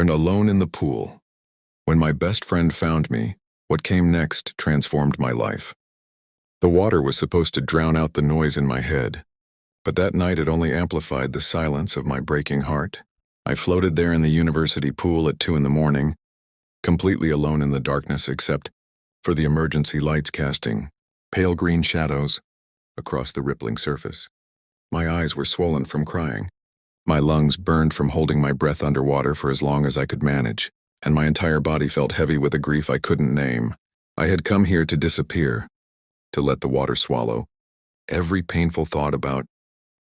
and alone in the pool. When my best friend found me, what came next transformed my life. The water was supposed to drown out the noise in my head, but that night it only amplified the silence of my breaking heart. I floated there in the university pool at 2 a.m, completely alone in the darkness except for the emergency lights casting pale green shadows across the rippling surface. My eyes were swollen from crying. My lungs burned from holding my breath underwater for as long as I could manage, and my entire body felt heavy with a grief I couldn't name. I had come here to disappear, to let the water swallow every painful thought about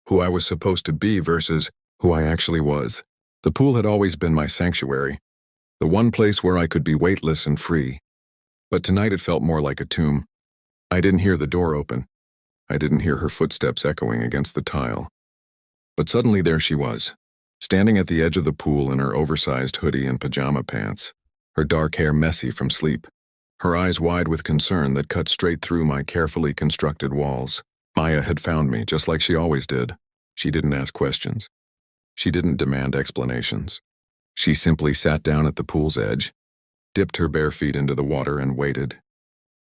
who I was supposed to be versus who I actually was. The pool had always been my sanctuary, the one place where I could be weightless and free. But tonight it felt more like a tomb. I didn't hear the door open. I didn't hear her footsteps echoing against the tile. But suddenly there she was, standing at the edge of the pool in her oversized hoodie and pajama pants, her dark hair messy from sleep, her eyes wide with concern that cut straight through my carefully constructed walls. Maya had found me, just like she always did. She didn't ask questions. She didn't demand explanations. She simply sat down at the pool's edge, dipped her bare feet into the water, and waited.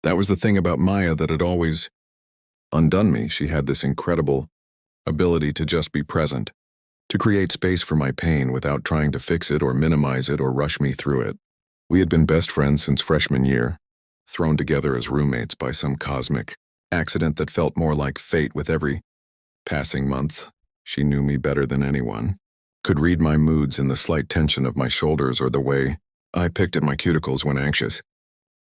That was the thing about Maya that had always undone me. She had this incredible ability to just be present, to create space for my pain without trying to fix it or minimize it or rush me through it. We had been best friends since freshman year, thrown together as roommates by some cosmic accident that felt more like fate with every passing month. She knew me better than anyone, could read my moods in the slight tension of my shoulders or the way I picked at my cuticles when anxious.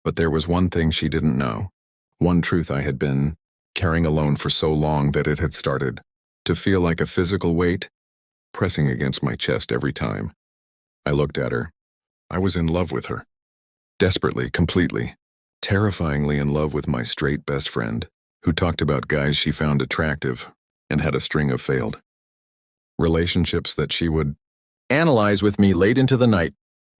But there was one thing she didn't know, one truth I had been carrying alone for so long that it had started to feel like a physical weight pressing against my chest every time I looked at her. I was in love with her. Desperately, completely, terrifyingly in love with my straight best friend, who talked about guys she found attractive and had a string of failed relationships that she would analyze with me late into the night.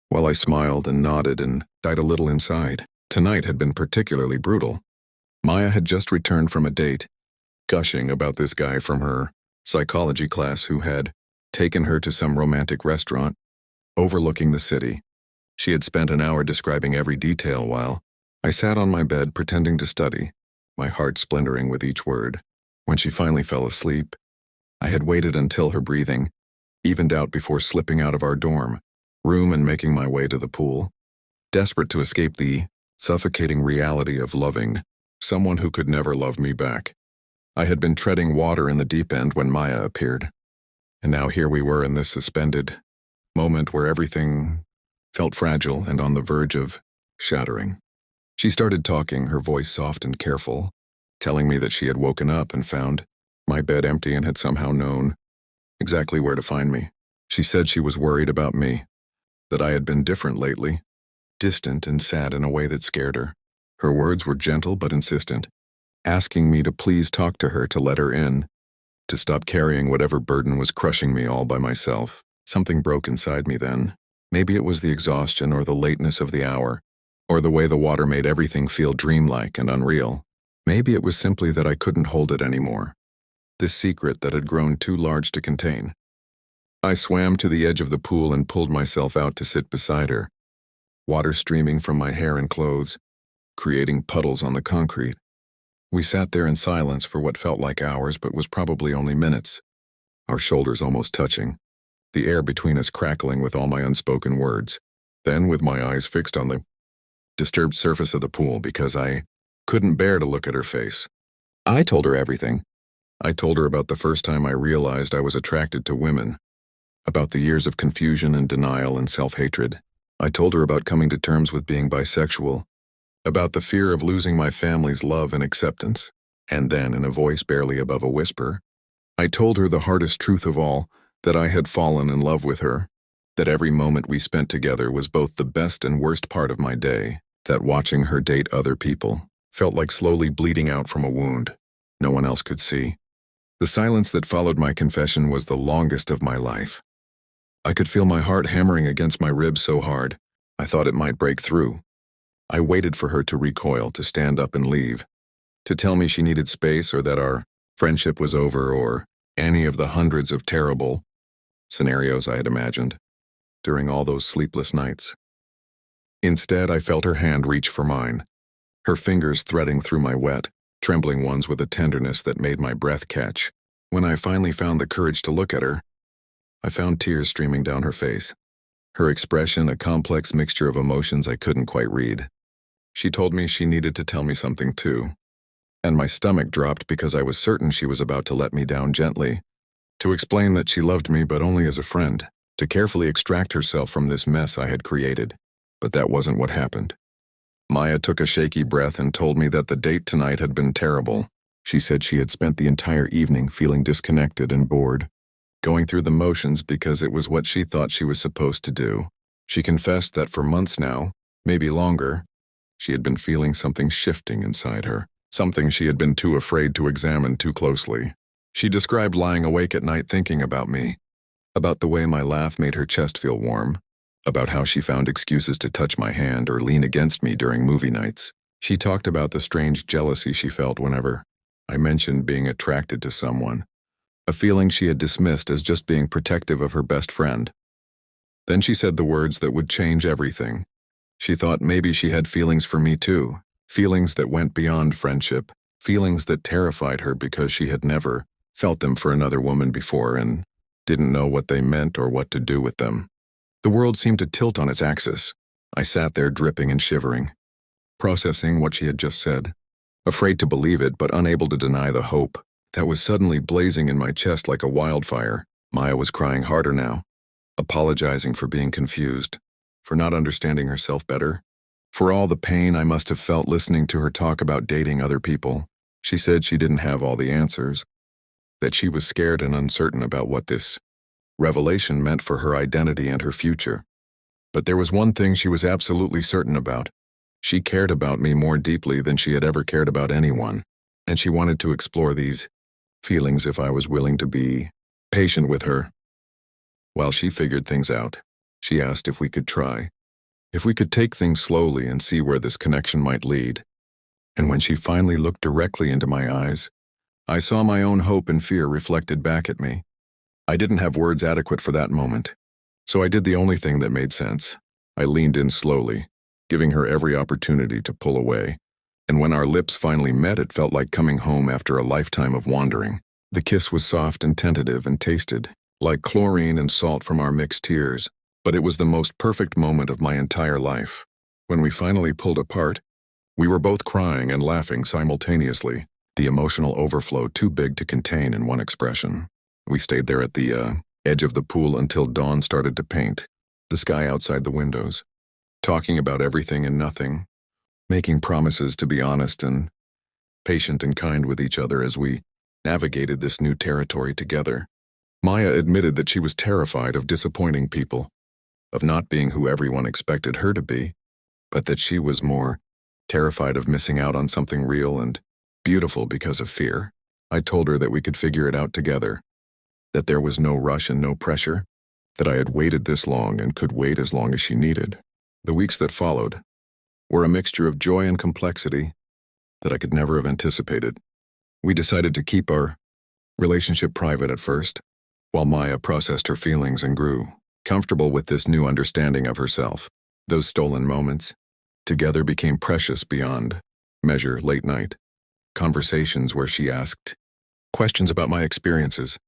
While I smiled and nodded and died a little inside, tonight had been particularly brutal. Maya had just returned from a date, gushing about this guy from her psychology class who had taken her to some romantic restaurant overlooking the city. She had spent an hour describing every detail while I sat on my bed pretending to study, my heart splintering with each word. When she finally fell asleep, I had waited until her breathing evened out before slipping out of our dorm room and making my way to the pool, desperate to escape the suffocating reality of loving someone who could never love me back. I had been treading water in the deep end when Maya appeared, and now here we were in this suspended moment where everything felt fragile and on the verge of shattering. She started talking, her voice soft and careful, telling me that she had woken up and found my bed empty and had somehow known exactly where to find me. She said she was worried about me, that I had been different lately, distant and sad in a way that scared her. Her words were gentle but insistent, asking me to please talk to her, to let her in, to stop carrying whatever burden was crushing me all by myself. Something broke inside me then. Maybe it was the exhaustion or the lateness of the hour, or the way the water made everything feel dreamlike and unreal. Maybe it was simply that I couldn't hold it anymore, this secret that had grown too large to contain. I swam to the edge of the pool and pulled myself out to sit beside her, water streaming from my hair and clothes, creating puddles on the concrete. We sat there in silence for what felt like hours but was probably only minutes, our shoulders almost touching, the air between us crackling with all my unspoken words. Then, with my eyes fixed on the disturbed surface of the pool because I couldn't bear to look at her face, I told her everything. I told her about the first time I realized I was attracted to women, about the years of confusion and denial and self-hatred. I told her about coming to terms with being bisexual, about the fear of losing my family's love and acceptance. And then, in a voice barely above a whisper, I told her the hardest truth of all, that I had fallen in love with her, that every moment we spent together was both the best and worst part of my day, that watching her date other people felt like slowly bleeding out from a wound no one else could see. The silence that followed my confession was the longest of my life. I could feel my heart hammering against my ribs so hard, I thought it might break through. I waited for her to recoil, to stand up and leave, to tell me she needed space or that our friendship was over or any of the hundreds of terrible scenarios I had imagined. during all those sleepless nights. Instead, I felt her hand reach for mine, her fingers threading through my wet, trembling ones with a tenderness that made my breath catch. When I finally found the courage to look at her, I found tears streaming down her face. Her expression a complex mixture of emotions I couldn't quite read. She told me she needed to tell me something too, and my stomach dropped because I was certain she was about to let me down gently, to explain that she loved me but only as a friend, to carefully extract herself from this mess I had created. But that wasn't what happened. Maya took a shaky breath and told me that the date tonight had been terrible. She said she had spent the entire evening feeling disconnected and bored, going through the motions because it was what she thought she was supposed to do. She confessed that for months now, maybe longer, she had been feeling something shifting inside her, something she had been too afraid to examine too closely. She described lying awake at night thinking about me, about the way my laugh made her chest feel warm, about how she found excuses to touch my hand or lean against me during movie nights. She talked about the strange jealousy she felt whenever I mentioned being attracted to someone, a feeling she had dismissed as just being protective of her best friend. Then she said the words that would change everything. She thought maybe she had feelings for me too, feelings that went beyond friendship, feelings that terrified her because she had never felt them for another woman before and didn't know what they meant or what to do with them. The world seemed to tilt on its axis. I sat there dripping and shivering, processing what she had just said, afraid to believe it but unable to deny the hope that was suddenly blazing in my chest like a wildfire. Maya was crying harder now, apologizing for being confused, for not understanding herself better, for all the pain I must have felt listening to her talk about dating other people. She said she didn't have all the answers, that she was scared and uncertain about what this revelation meant for her identity and her future. But there was one thing she was absolutely certain about. She cared about me more deeply than she had ever cared about anyone, and she wanted to explore these feelings if I was willing to be patient with her. While she figured things out, she asked if we could try, if we could take things slowly and see where this connection might lead. And when she finally looked directly into my eyes, I saw my own hope and fear reflected back at me. I didn't have words adequate for that moment, so I did the only thing that made sense. I leaned in slowly, giving her every opportunity to pull away. And when our lips finally met, it felt like coming home after a lifetime of wandering. The kiss was soft and tentative and tasted like chlorine and salt from our mixed tears, but it was the most perfect moment of my entire life. When we finally pulled apart, we were both crying and laughing simultaneously, the emotional overflow too big to contain in one expression. We stayed there at the edge of the pool until dawn started to paint the sky outside the windows, talking about everything and nothing, making promises to be honest and patient and kind with each other as we navigated this new territory together. Maya admitted that she was terrified of disappointing people, of not being who everyone expected her to be, but that she was more terrified of missing out on something real and beautiful because of fear. I told her that we could figure it out together, that there was no rush and no pressure, that I had waited this long and could wait as long as she needed. The weeks that followed were a mixture of joy and complexity that I could never have anticipated. We decided to keep our relationship private at first, while Maya processed her feelings and grew comfortable with this new understanding of herself. Those stolen moments together became precious beyond measure. Late night conversations where she asked questions about my experiences,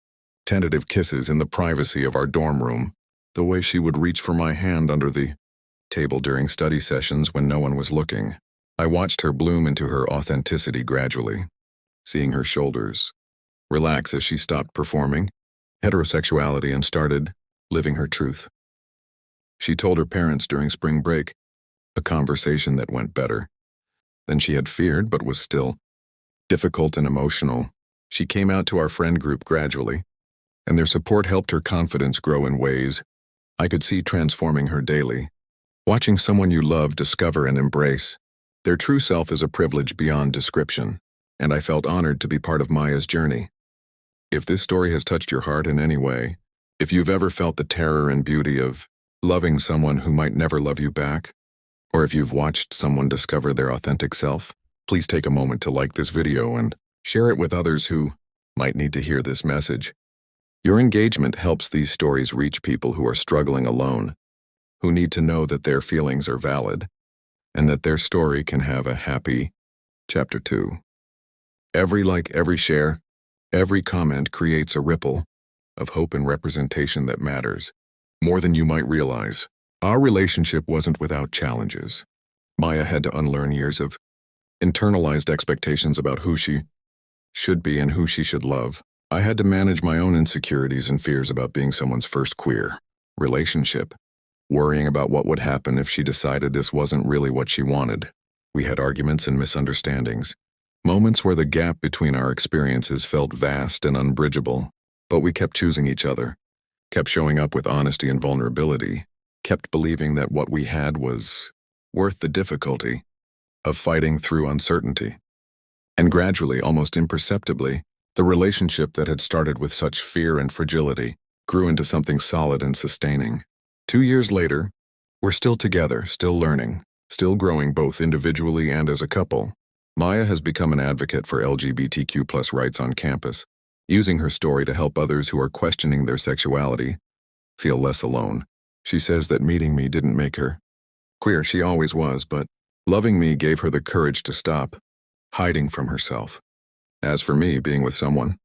tentative kisses in the privacy of our dorm room, the way she would reach for my hand under the table during study sessions when no one was looking. I watched her bloom into her authenticity gradually, seeing her shoulders relax as she stopped performing heterosexuality and started living her truth. She told her parents during spring break, a conversation that went better than she had feared but was still difficult and emotional. She came out to our friend group gradually, and their support helped her confidence grow in ways I could see transforming her daily. Watching someone you love discover and embrace their true self is a privilege beyond description, and I felt honored to be part of Maya's journey. If this story has touched your heart in any way, if you've ever felt the terror and beauty of loving someone who might never love you back, or if you've watched someone discover their authentic self, please take a moment to like this video and share it with others who might need to hear this message. Your engagement helps these stories reach people who are struggling alone, who need to know that their feelings are valid and that their story can have a happy chapter 2. Every like, every share, every comment creates a ripple of hope and representation that matters more than you might realize. Our relationship wasn't without challenges. Maya had to unlearn years of internalized expectations about who she should be and who she should love. I had to manage my own insecurities and fears about being someone's first queer relationship, worrying about what would happen if she decided this wasn't really what she wanted. We had arguments and misunderstandings, moments where the gap between our experiences felt vast and unbridgeable, but we kept choosing each other, kept showing up with honesty and vulnerability, kept believing that what we had was worth the difficulty of fighting through uncertainty. And gradually, almost imperceptibly, the relationship that had started with such fear and fragility grew into something solid and sustaining. 2 years later, we're still together, still learning, still growing both individually and as a couple. Maya has become an advocate for LGBTQ+ rights on campus, using her story to help others who are questioning their sexuality feel less alone. She says that meeting me didn't make her queer. She always was, but loving me gave her the courage to stop hiding from herself. As for me, being with someone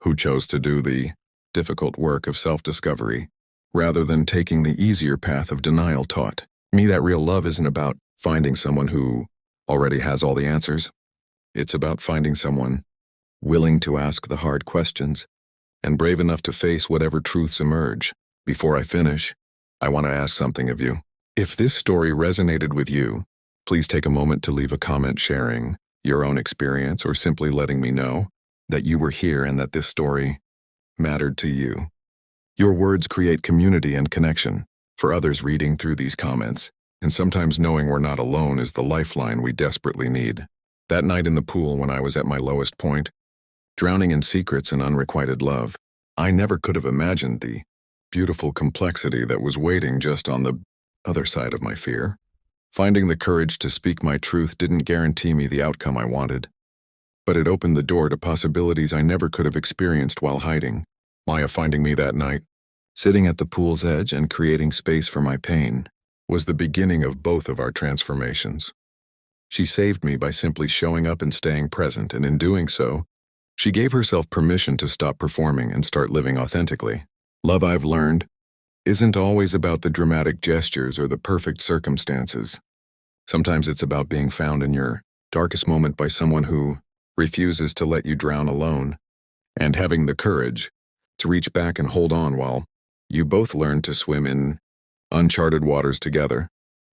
who chose to do the difficult work of self-discovery rather than taking the easier path of denial taught me that real love isn't about finding someone who already has all the answers. It's about finding someone willing to ask the hard questions and brave enough to face whatever truths emerge. Before I finish, I want to ask something of you. If this story resonated with you, please take a moment to leave a comment sharing your own experience or simply letting me know that you were here and that this story mattered to you. Your words create community and connection for others reading through these comments, and sometimes knowing we're not alone is the lifeline we desperately need. That night in the pool when I was at my lowest point, drowning in secrets and unrequited love, I never could have imagined the beautiful complexity that was waiting just on the other side of my fear. Finding the courage to speak my truth didn't guarantee me the outcome I wanted, but it opened the door to possibilities I never could have experienced while hiding. Maya finding me that night, sitting at the pool's edge and creating space for my pain, was the beginning of both of our transformations. She saved me by simply showing up and staying present, and in doing so, she gave herself permission to stop performing and start living authentically. Love, I've learned, isn't always about the dramatic gestures or the perfect circumstances. Sometimes it's about being found in your darkest moment by someone who refuses to let you drown alone, and having the courage to reach back and hold on while you both learn to swim in uncharted waters together.